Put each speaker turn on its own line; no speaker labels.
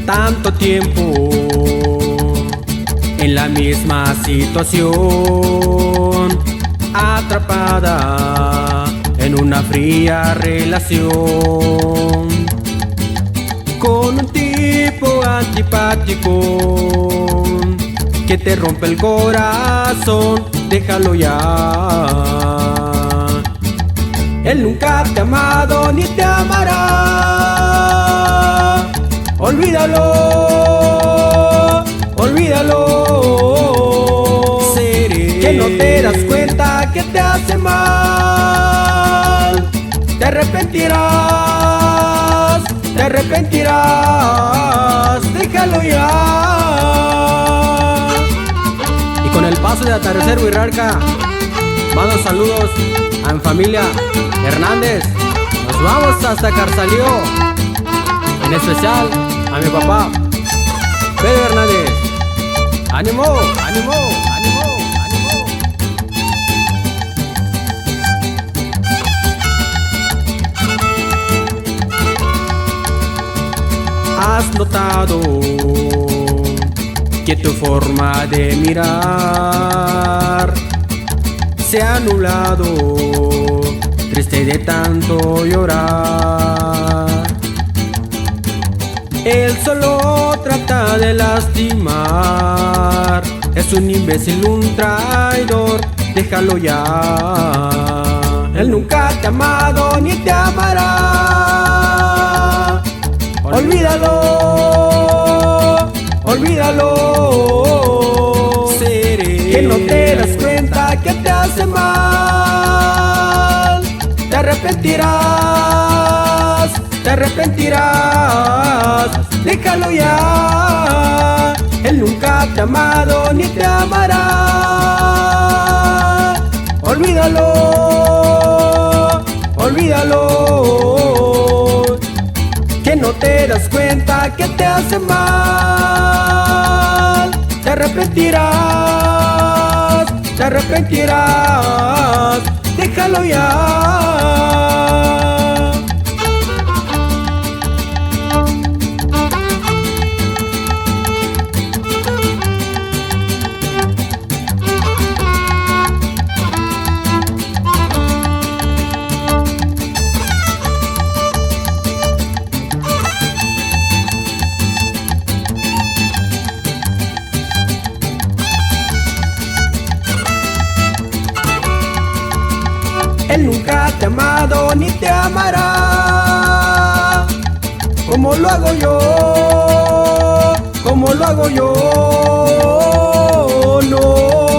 Tanto tiempo en la misma situación, atrapada en una fría relación, con un tipo antipático que te rompe el corazón. Déjalo ya. Él nunca te ha amado ni te amará. Olvídalo, olvídalo. Seré que no te das cuenta que te hace mal. Te arrepentirás, te arrepentirás. Déjalo ya. Y con el paso de atardecer Huirrarca, mando saludos a mi familia Hernández. Nos vamos hasta Carsalío. En especial a mi papá Pedro Hernández. ¡Ánimo! ¡Ánimo! ¡Ánimo! ¡Ánimo! ¿Has notado que tu forma de mirar se ha nublado, triste de tanto llorar? Él solo trata de lastimar, es un imbécil, un traidor. Déjalo ya. Él nunca te ha amado ni te amará. Olvídalo, olvídalo. Seré que no te das cuenta que te hace mal. Te arrepentirás, te arrepentirás. Déjalo ya. Él nunca te ha amado ni te amará. Olvídalo, olvídalo. Que no te das cuenta que te hace mal. Te arrepentirás, te arrepentirás. Déjalo ya. Él nunca te ha amado ni te amará, como lo hago yo, como lo hago yo. No.